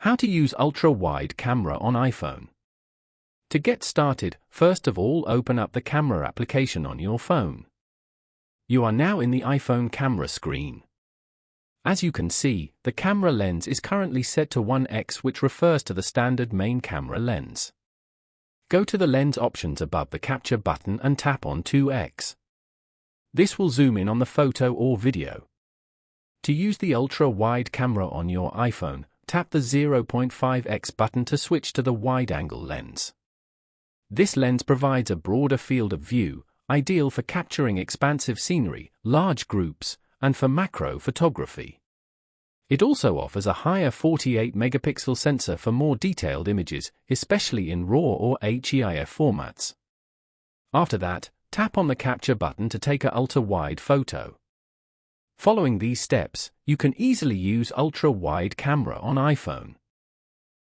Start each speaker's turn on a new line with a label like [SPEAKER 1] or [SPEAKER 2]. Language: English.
[SPEAKER 1] How to use ultra-wide camera on iPhone. To get started, first of all open up the camera application on your phone. You are now in the iPhone camera screen. As you can see, the camera lens is currently set to 1x, which refers to the standard main camera lens. Go to the lens options above the capture button and tap on 2x. This will zoom in on the photo or video. To use the ultra-wide camera on your iPhone, tap the 0.5x button to switch to the wide-angle lens. This lens provides a broader field of view, ideal for capturing expansive scenery, large groups, and for macro photography. It also offers a higher 48-megapixel sensor for more detailed images, especially in RAW or HEIF formats. After that, tap on the capture button to take an ultra-wide photo. Following these steps, you can easily use ultra-wide camera on iPhone.